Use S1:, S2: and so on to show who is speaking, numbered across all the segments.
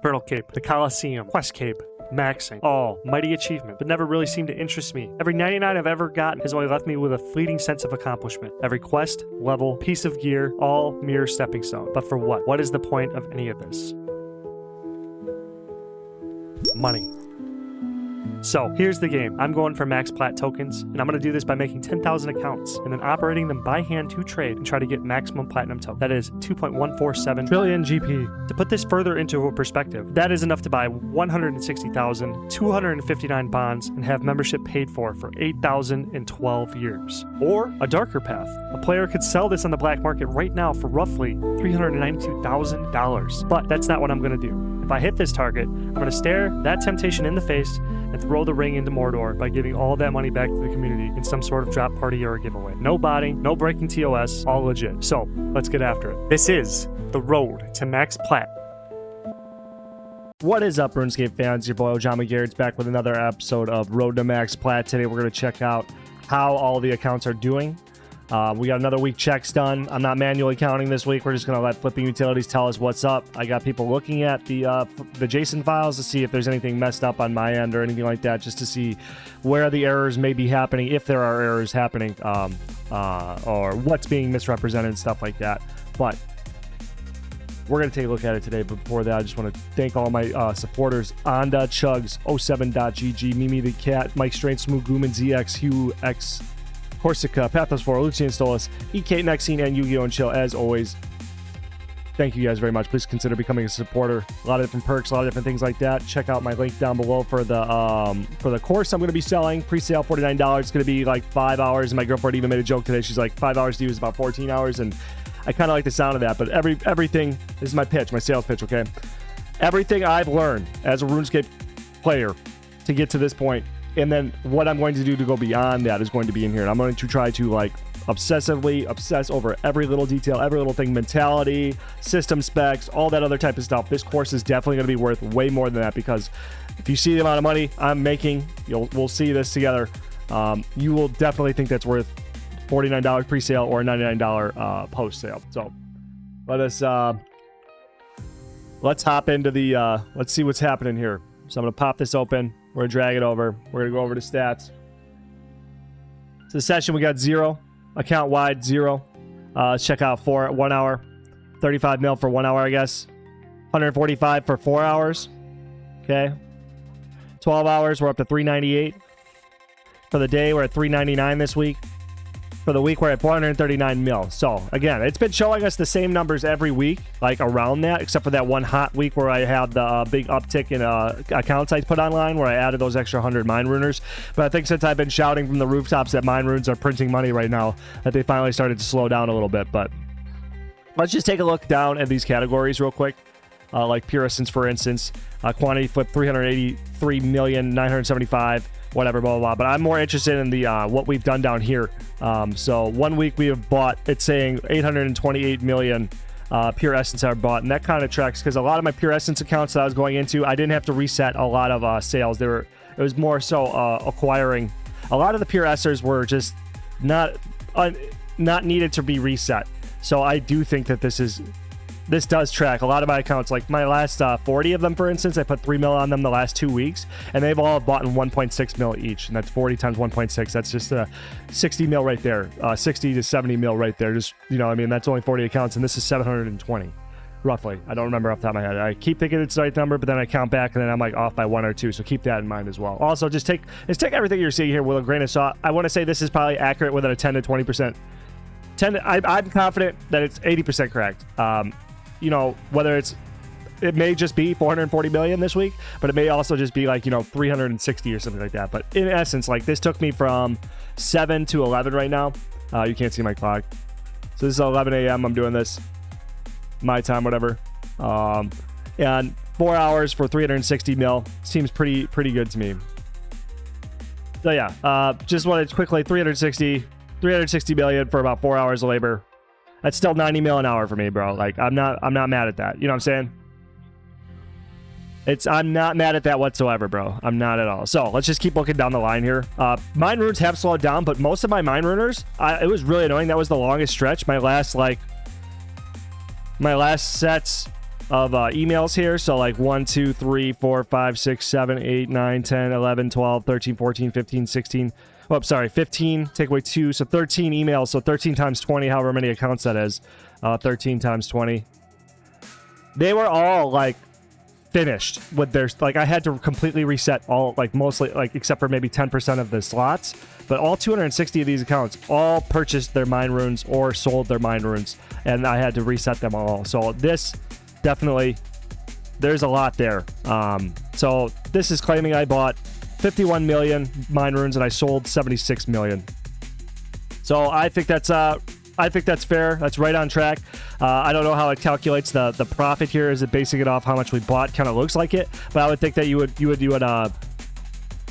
S1: Turtle Cape, the Coliseum, Quest Cape, maxing. All mighty achievement, but never really seemed to interest me. Every 99 I've ever gotten has only left me with a fleeting sense of accomplishment. Every quest, level, piece of gear, all mere stepping stone. But for what? What is the point of any of this? Money. So, here's the game. I'm going for max PLAT tokens, and I'm going to do this by making 10,000 accounts, and then operating them by hand to trade and try to get maximum platinum token. That is 2.147 trillion GP. To put this further into perspective, that is enough to buy 160,259 bonds and have membership paid for 8,012 years. Or, a darker path. A player could sell this on the black market right now for roughly $392,000. But that's not what I'm going to do. If I hit this target, I'm going to stare that temptation in the face and throw the ring into Mordor by giving all that money back to the community in some sort of drop party or a giveaway. No botting, no breaking TOS, all legit. So, let's get after it. This is the road to max PLAT. What is up, RuneScape fans? Your boy John McGarrett's back with another episode of Road to Max PLAT. Today we're going to check out how all the accounts are doing. We got another week checks done. I'm not manually counting this week. We're just going to let Flipping Utilities tell us what's up. I got people looking at the JSON files to see if there's anything messed up on my end or anything like that, just to see where the errors may be happening, if there are errors happening, or what's being misrepresented and stuff like that. But we're going to take a look at it today. But before that, I just want to thank all my supporters. Onda, Chugs, 07.gg, Mimi the Cat, Mike Strain, Smooth Gooman, ZX, Hugh X, Corsica, Pathos4, Lucian Stolas, EK, Nexine, and Yu-Gi-Oh! And Chill. As always, thank you guys very much. Please consider becoming a supporter. A lot of different perks, a lot of different things like that. Check out my link down below for the course I'm going to be selling. Pre-sale $49. It's going to be like 5 hours. And my girlfriend even made a joke today. She's like, 5 hours to you is about 14 hours. And I kind of like the sound of that. But everything, this is my pitch, my sales pitch, okay? Everything I've learned as a RuneScape player to get to this point, and then what I'm going to do to go beyond that is going to be in here. And I'm going to try to like obsessively obsess over every little detail, every little thing, mentality, system specs, all that other type of stuff. This course is definitely going to be worth way more than that, because if you see the amount of money I'm making, we'll see this together. You will definitely think that's worth $49 pre-sale or $99 post-sale. So let's hop into the let's see what's happening here. So I'm going to pop this open. We're going to drag it over. We're going to go over to stats. So the session, we got 0. Account wide, 0. Let's check out 1 hour. 35 mil for 1 hour, I guess. 145 for 4 hours. Okay. 12 hours, we're up to 398. For the day, we're at 399 this week. For the week, we're at 439 mil. So, again, it's been showing us the same numbers every week, like around that, except for that one hot week where I had the big uptick in accounts I put online, where I added those extra 100 mine runers. But I think since I've been shouting from the rooftops that mine runes are printing money right now, that they finally started to slow down a little bit. But let's just take a look down at these categories real quick. Like Pure Essence, for instance. Quantity flip, 383,975,000. Whatever, blah, blah, blah. But I'm more interested in the what we've done down here. So 1 week we have bought, it's saying 828 million Pure Essence are bought. And that kind of tracks, because a lot of my Pure Essence accounts that I was going into, I didn't have to reset a lot of sales. It was more so acquiring. A lot of the Pure Essers were just not needed to be reset. So I do think that this does track a lot of my accounts. Like my last 40 of them, for instance, I put 3 mil on them the last 2 weeks, and they've all bought in 1.6 mil each, and that's 40 times 1.6. That's just 60 mil right there, 60 to 70 mil right there. Just, I mean, that's only 40 accounts, and this is 720 roughly. I don't remember off the top of my head. I keep thinking it's the right number, but then I count back, and then I'm like off by 1 or 2. So keep that in mind as well. Also, just take everything you're seeing here with a grain of salt. I want to say this is probably accurate within a 10 to 20%. I'm confident that it's 80% correct. Whether it may just be 440 million this week, but it may also just be like, 360 or something like that. But in essence, like, this took me from 7 to 11 right now. You can't see my clock. So this is 11 a.m. I'm doing this. My time, whatever. And 4 hours for 360 mil seems pretty good to me. So yeah, just wanted to quickly 360 million for about 4 hours of labor. That's still 90 mil an hour for me, bro. Like, I'm not mad at that. You know what I'm saying? I'm not mad at that whatsoever, bro. I'm not at all. So let's just keep looking down the line here. Mine runes have slowed down, but most of my mine runers, it was really annoying. That was the longest stretch. My last sets of emails here. So like 1, 2, 3, 4, 5, 6, 7, 8, 9, 10, 11, 12, 13, 14, 15, 16. Oh, sorry, 15, take away 2. So 13 emails. So 13 times 20, however many accounts that is. 13 times 20. They were all like finished with their, like I had to completely reset all, like mostly, like except for maybe 10% of the slots. But all 260 of these accounts all purchased their mine runes or sold their mine runes. And I had to reset them all. So this definitely, there's a lot there. So this is claiming I bought 51 million mine runes and I sold 76 million. So I think that's fair. That's right on track. I don't know how it calculates the profit here. Is it basing it off how much we bought? Kind of looks like it, but I would think that you would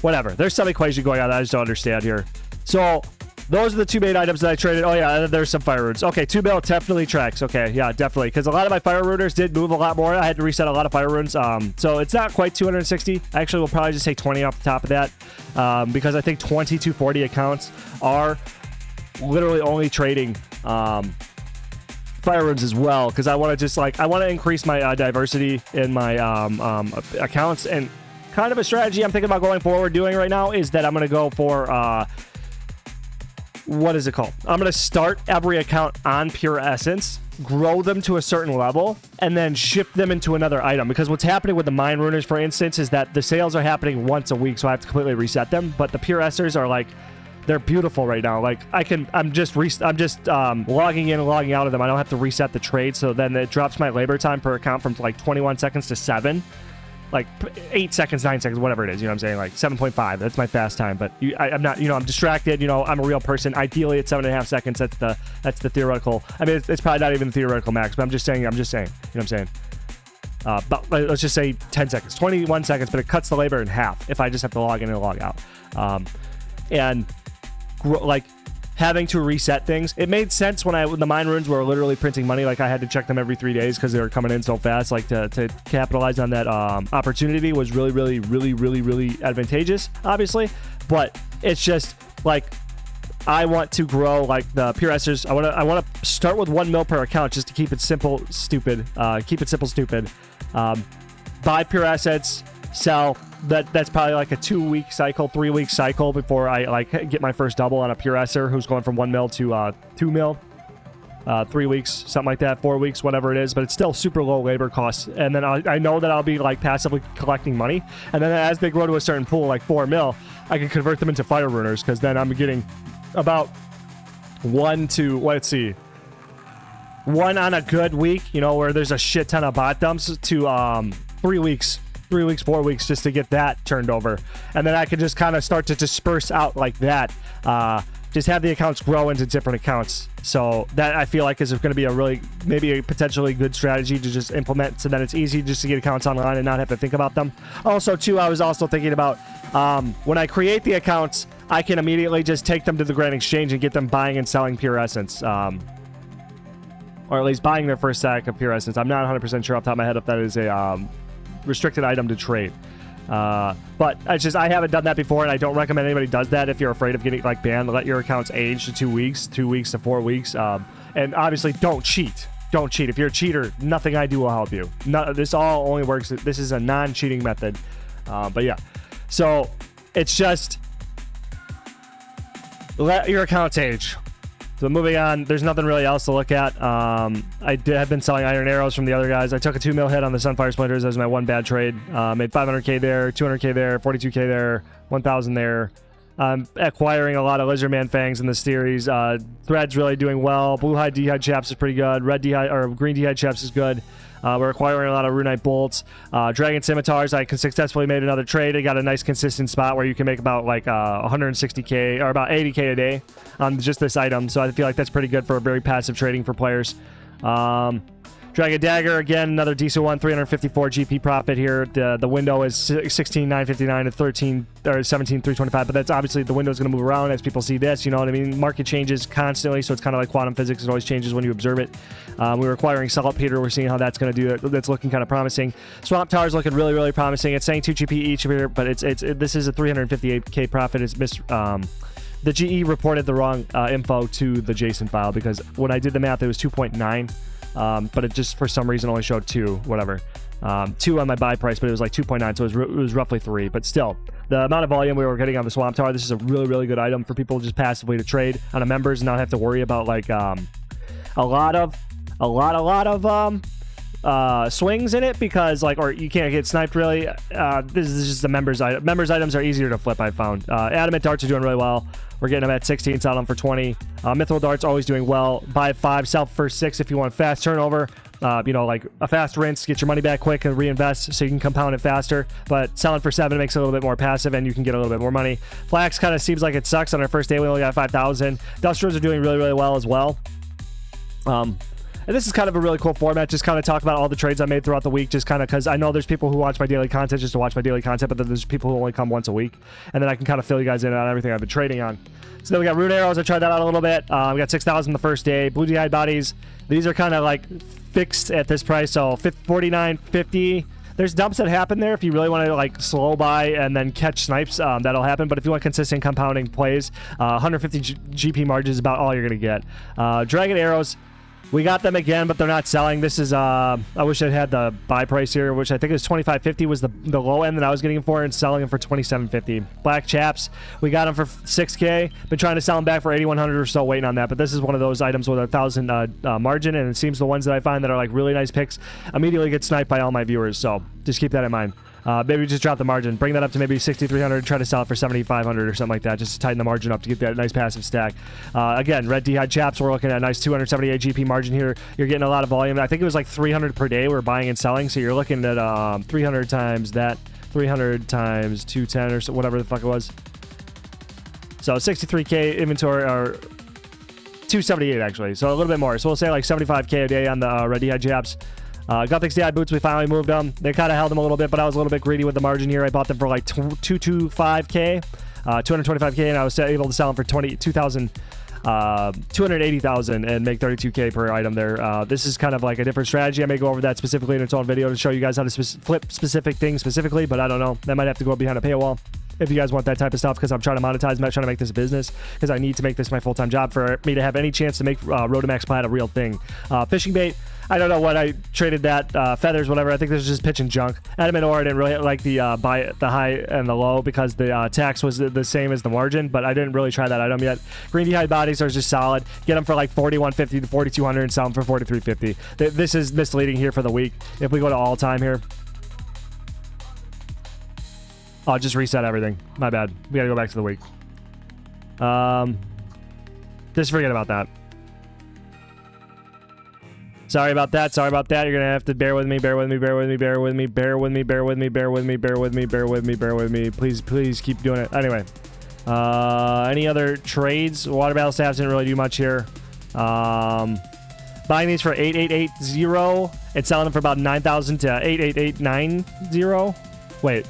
S1: whatever. There's some equation going on that I just don't understand here. So those are the 2 main items that I traded. Oh yeah, there's some fire runes. Okay, 2 mil definitely tracks. Okay, yeah, definitely. Because a lot of my fire runers did move a lot more. I had to reset a lot of fire runes. So it's not quite 260. Actually, we'll probably just take 20 off the top of that. Because I think 2240 accounts are literally only trading fire runes as well. Because I want to just like, I want to increase my diversity in my accounts. And kind of a strategy I'm thinking about going forward doing right now is that I'm going to go for what is it called? I'm going to start every account on Pure Essence, grow them to a certain level, and then shift them into another item. Because what's happening with the mine runers, for instance, is that the sales are happening once a week, so I have to completely reset them. But the Pure Essers are like, they're beautiful right now. Like I'm just logging in and logging out of them. I don't have to reset the trade, so then it drops my labor time per account from like 21 seconds to 7. Like 8 seconds, 9 seconds, whatever it is, you know what I'm saying? Like 7.5, that's my fast time. But I'm not, I'm distracted, I'm a real person. Ideally at 7.5 seconds, that's the theoretical. I mean, it's probably not even the theoretical max, but I'm just saying, you know what I'm saying? But let's just say 10 seconds, 21 seconds, but it cuts the labor in half if I just have to log in and log out. Like having to reset things, it made sense when the mine runes were literally printing money. Like I had to check them every 3 days because they were coming in so fast. Like to capitalize on that opportunity was really advantageous, obviously. But it's just like I want to grow like the Pure Essers. I want to start with 1 mil per account just to keep it simple, stupid. Buy Pure Assets, sell. That's probably like a 2-week cycle, 3-week cycle before I like get my first double on a Pure Esser who's going from 1 mil to 2 mil. 3 weeks, something like that, 4 weeks, whatever it is, but it's still super low labor costs. And then I know that I'll be like passively collecting money. And then as they grow to a certain pool, like 4 mil, I can convert them into fire runers because then I'm getting about 1 on a good week, where there's a shit ton of bot dumps to 3 weeks. 3 weeks, 4 weeks just to get that turned over. And then I can just kind of start to disperse out like that. Just have the accounts grow into different accounts. So that I feel like is going to be maybe a potentially good strategy to just implement so that it's easy just to get accounts online and not have to think about them. Also, too, I was also thinking about when I create the accounts, I can immediately just take them to the Grand Exchange and get them buying and selling Pure Essence. Or at least buying their first stack of Pure Essence. I'm not 100% sure off the top of my head if that is a restricted item to trade. But it's just I haven't done that before, and I don't recommend anybody does that if you're afraid of getting like banned. Let your accounts age to 2 weeks, 2 weeks to 4 weeks. And obviously don't cheat. Don't cheat. If you're a cheater, nothing I do will help you. This all only works. This is a non-cheating method. But yeah. So it's just let your accounts age. So moving on, there's nothing really else to look at. Have been selling iron arrows from the other guys. I took a 2 mil hit on the Sunfire Splinters. That was my one bad trade. Made 500k there, 200k there, 42k there, 1000 there. Acquiring a lot of Lizardman Fangs in the series. Thread's really doing well. Blue Hide D'Hide Chaps is pretty good. Green D'Hide Chaps is good. We're acquiring a lot of Runite Bolts. Dragon Scimitars, I successfully made another trade. I got a nice consistent spot where you can make about like 160k or about 80k a day on just this item. So I feel like that's pretty good for a very passive trading for players. Dragon Dagger, again, another decent one, 354 GP profit here. The window is 16,959 to 17,325, but that's obviously the window is going to move around as people see this, you know what I mean? Market changes constantly, so it's kind of like quantum physics. It always changes when you observe it. We're acquiring Saltpeter. We're seeing how that's going to do. That's looking kind of promising. Swamp Tower is looking really, really promising. It's saying 2 GP each here, but this is a 358k profit. It's the GE reported the wrong info to the JSON file because when I did the math, it was 2.9. but it just for some reason only showed 2, whatever. 2 on my buy price, but it was like 2.9, so it was roughly 3. But still, the amount of volume we were getting on the Swamp Tower, this is a really, really good item for people just passively to trade on a members and not have to worry about like a lot of swings in it, because like, or you can't get sniped really. This is just the members item. Members items are easier to flip, I found. Adamant darts are doing really well. We're getting them at 16, selling them for 20. Mithril darts always doing well. Buy 5, sell for 6 if you want fast turnover. You know, like a fast rinse, get your money back quick and reinvest so you can compound it faster. But selling for 7 makes it a little bit more passive and you can get a little bit more money. Flax kind of seems like it sucks. On our first day, we only got 5,000. Dust runes are doing really, really well as well. And this is kind of a really cool format, just kind of talk about all the trades I made throughout the week, just kind of because I know there's people who watch my daily content just to watch my daily content, but then there's people who only come once a week, and then I can kind of fill you guys in on everything I've been trading on. So then we got rune arrows. I tried that out a little bit. We got 6,000 the first day. Blue hide bodies. These are kind of like fixed at this price, so 49.50. There's dumps that happen there if you really want to like slow buy and then catch snipes. That'll happen. But if you want consistent compounding plays, 150 GP margin is about all you're gonna get. Dragon arrows. We got them again, but they're not selling. This is, I wish I had the buy price here, which I think is 25.50 was the low end that I was getting them for, and selling them for 27.50. Black chaps, we got them for 6K. Been trying to sell them back for 8,100 or so, waiting on that. But this is one of those items with a 1,000 margin, and it seems the ones that I find that are like really nice picks immediately get sniped by all my viewers. So just keep that in mind. Maybe just drop the margin, bring that up to maybe 6,300, try to sell it for 7,500 or something like that, just to tighten the margin up to get that nice passive stack. Again, red D-hide chaps, we're looking at a nice 278 GP margin here. You're getting a lot of volume. I think it was like 300 per day we're buying and selling, so you're looking at 300 times that, 300 times 210 or so, whatever the fuck it was. So 63K inventory, or 278 actually, so a little bit more. So we'll say like 75K a day on the red D-hide chaps. Gothic DI boots, we finally moved them. They kind of held them a little bit, but I was a little bit greedy with the margin here. I bought them for like 225K, 225K, and I was able to sell them for 280,000 and make 32K per item there. This is kind of like a different strategy. I may go over that specifically in its own video to show you guys how to flip specific things specifically, but I don't know. That might have to go behind a paywall if you guys want that type of stuff, because I'm trying to monetize. I'm not trying to make this a business, because I need to make this my full-time job for me to have any chance to make Road to Max Plat a real thing. Fishing bait, I don't know what I traded that. Feathers, whatever. I think this is just pitch and junk. Adamant ore, I didn't really like the high and the low because the tax was the same as the margin, but I didn't really try that item yet. Green D-hide bodies are just solid. Get them for like 4,150 to 4,200 and sell them for 4,350. This is misleading here for the week. If we go to all time here, I'll just reset everything. My bad. We gotta go back to the week. Just forget about that. Sorry about that. Sorry about that. You're gonna have to bear with me. Bear with me. Bear with me. Bear with me. Bear with me. Bear with me. Bear with me. Bear with me. Bear with me. Bear with me. Please, please keep doing it. Anyway, any other trades? Water battle staffs didn't really do much here. Buying these for 8,880 and selling them for about 9,000 to 8,890. Wait,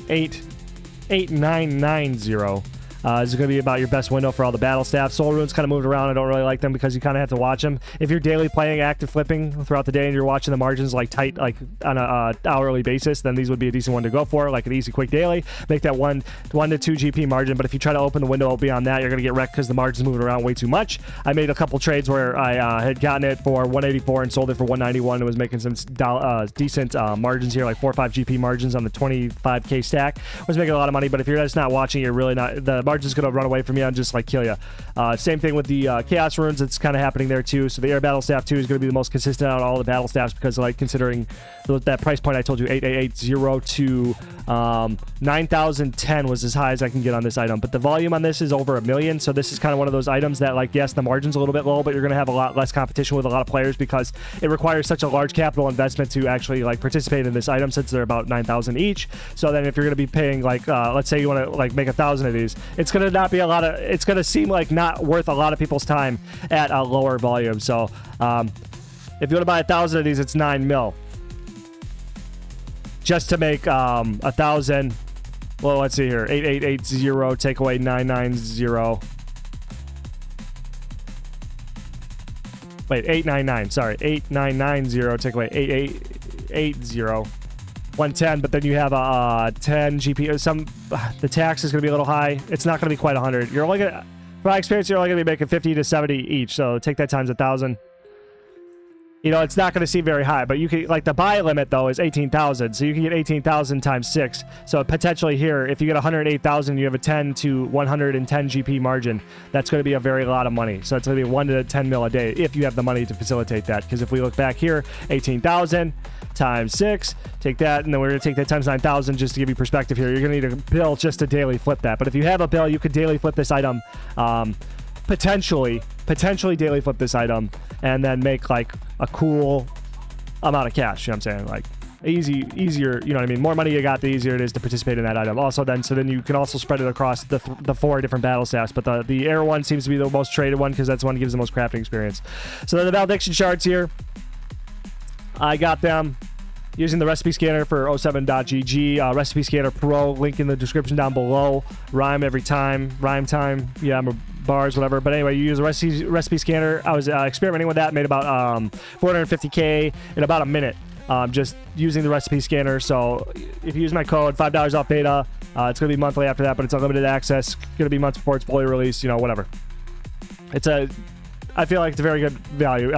S1: 8,990. This is going to be about your best window for all the battle staff. Soul runes kind of moved around. I don't really like them because you kind of have to watch them. If you're daily playing active flipping throughout the day and you're watching the margins like tight, like on a hourly basis, then these would be a decent one to go for, like an easy quick daily. Make that 1 to 2 GP margin. But if you try to open the window beyond that, you're going to get wrecked because the margin's moving around way too much. I made a couple trades where I had gotten it for 184 and sold it for 191 and was making some decent margins here, like 4 or 5 GP margins on the 25K stack. I was making a lot of money, but if you're just not watching, you're really not, the margin's gonna run away from you and just like kill you. Same thing with the chaos runes. It's kind of happening there too. So the air battle staff too is going to be the most consistent out of all the battle staffs because like considering that price point I told you, 8,880 to 9,010 was as high as I can get on this item. But the volume on this is over 1 million. So this is kind of one of those items that like, yes, the margin's a little bit low, but you're going to have a lot less competition with a lot of players because it requires such a large capital investment to actually like participate in this item since they're about 9,000 each. So then if you're going to be paying like, let's say you want to like make 1,000 of these, it's going to not be a lot of, it's going to seem like not worth a lot of people's time at a lower volume. So if you want to buy 1,000 of these, it's 9 mil. Just to make 1,000. Well, let's see here. 8,880 take away 990. Wait, 899. Sorry, 8,990 take away 8,880. 110, but then you have a 10 GP. The tax is going to be a little high. It's not going to be quite 100. You're only going to, from my experience, you're only going to be making 50 to 70 each. So take that times 1,000. you know, it's not going to seem very high, but you can, like, the buy limit though is 18,000, so you can get 18,000 times 6. So potentially here, if you get 108,000, you have a 10 to 110 GP margin. That's going to be a very lot of money. So it's going to be 1 to 10 mil a day if you have the money to facilitate that. Because if we look back here, 18,000 times 6, take that, and then we're going to take that times 9,000 just to give you perspective here. You're going to need a bill just to daily flip that. But if you have a bill, you could daily flip this item. Potentially daily flip this item and then make like a cool amount of cash. You know what I'm saying? Like easier, you know what I mean? More money you got, the easier it is to participate in that item. Also then, so then you can also spread it across the 4 different battle staffs, but the air one seems to be the most traded one because that's the one that gives the most crafting experience. So then the valediction shards here, I got them using the recipe scanner for 07.gg, recipe scanner pro, link in the description down below. Rhyme every time, rhyme time, yeah, bars, whatever. But anyway, you use a recipe scanner. I was experimenting with that, made about 450k in about a minute, just using the recipe scanner. So if you use my code, $5 off beta, it's gonna be monthly after that, but it's unlimited access. Gonna be months before it's fully released, you know, whatever. I feel like it's a very good value.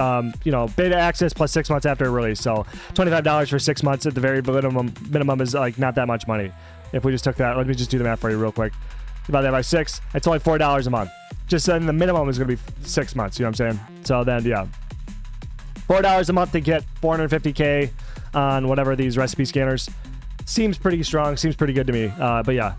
S1: You know, beta access plus 6 months after release. So $25 for 6 months at the very minimum is like not that much money. If we just took that, let me just do the math for you real quick. Divide that by 6, it's only $4 a month. Just then the minimum is going to be 6 months. You know what I'm saying? So then, yeah, $4 a month to get 450k on whatever these recipe scanners. Seems pretty strong. Seems pretty good to me. But yeah,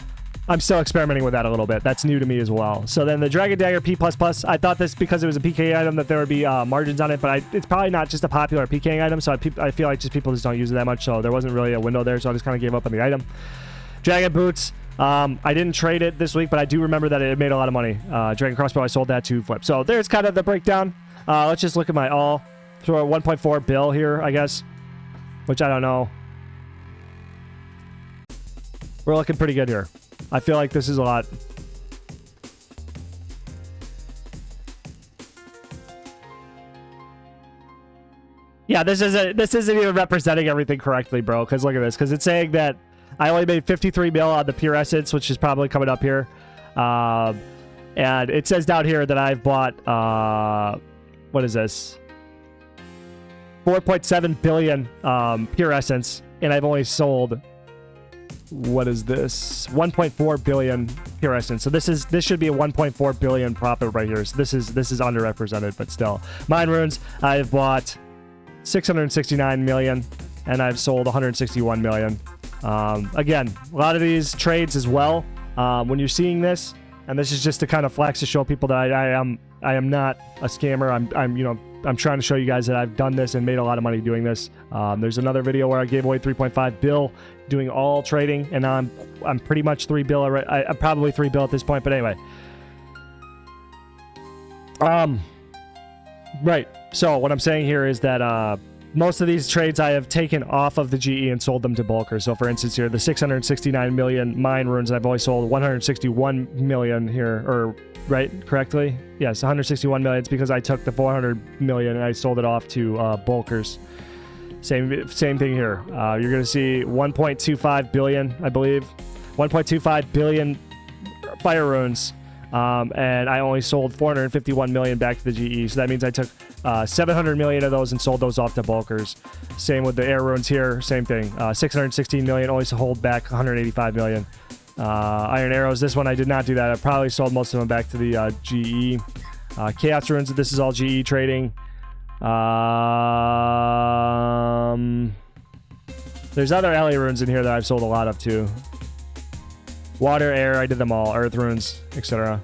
S1: I'm still experimenting with that a little bit. That's new to me as well. So then the Dragon Dagger P++, I thought this because it was a PK item that there would be margins on it, but it's probably not just a popular PKing item, so I feel like just people just don't use it that much, so there wasn't really a window there, so I just kind of gave up on the item. Dragon Boots, I didn't trade it this week, but I do remember that it made a lot of money. Dragon Crossbow, I sold that to flip. So there's kind of the breakdown. Let's just look at my all. Throw a 1.4 bill here, I guess, which I don't know. We're looking pretty good here. I feel like this is a lot. Yeah, this isn't even representing everything correctly, bro. Because look at this. Because it's saying that I only made 53 mil on the pure essence, which is probably coming up here. And it says down here that I've bought, what is this? 4.7 billion pure essence, and I've only sold, what is this? 1.4 billion pure essence. So this should be a 1.4 billion profit right here. So this is underrepresented, but still. Mine runes, I've bought 669 million, and I've sold 161 million. Again, a lot of these trades as well. When you're seeing this, and this is just to kind of flex to show people that I am not a scammer. I'm trying to show you guys that I've done this and made a lot of money doing this. There's another video where I gave away 3.5 bill doing all trading, and I'm pretty much 3 bill. I'm probably 3 bill at this point, but anyway. Right. So what I'm saying here is that most of these trades I have taken off of the GE and sold them to bulkers. So for instance here, the 669 million mine runes, I've only sold 161 million here, or right, correctly? Yes, 161 million. It's because I took the 400 million and I sold it off to bulkers. Same thing here. You're going to see 1.25 billion, I believe. 1.25 billion fire runes. And I only sold 451 million back to the GE. So that means I took 700 million of those and sold those off to bulkers. Same with the air runes here. Same thing. 616 million, only sold back 185 million. Iron arrows, this one I did not do that. I probably sold most of them back to the GE. Chaos runes, this is all GE trading. There's other alley runes in here that I've sold a lot of too. Water, air, I did them all. Earth runes, etc.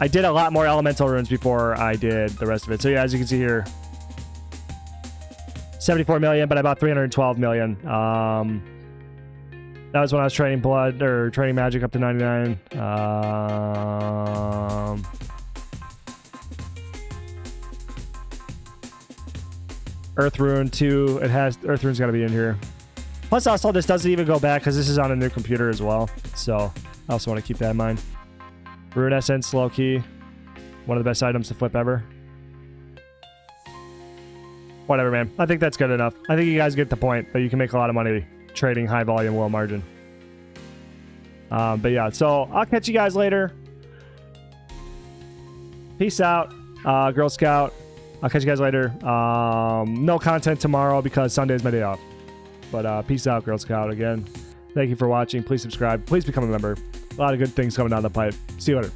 S1: I did a lot more elemental runes before I did the rest of it. So yeah, as you can see here, 74 million, but I bought 312 million. That was when I was trading blood or trading magic up to 99. Earth rune 2. It has earth rune's got to be in here. Plus, also, this doesn't even go back because this is on a new computer as well. So, I also want to keep that in mind. Rune Essence, low key. One of the best items to flip ever. Whatever, man. I think that's good enough. I think you guys get the point that you can make a lot of money trading high volume, low margin. But yeah, so I'll catch you guys later. Peace out, Girl Scout. I'll catch you guys later. No content tomorrow because Sunday is my day off. But peace out, Girl Scout. Again, thank you for watching. Please subscribe. Please become a member. A lot of good things coming down the pipe. See you later.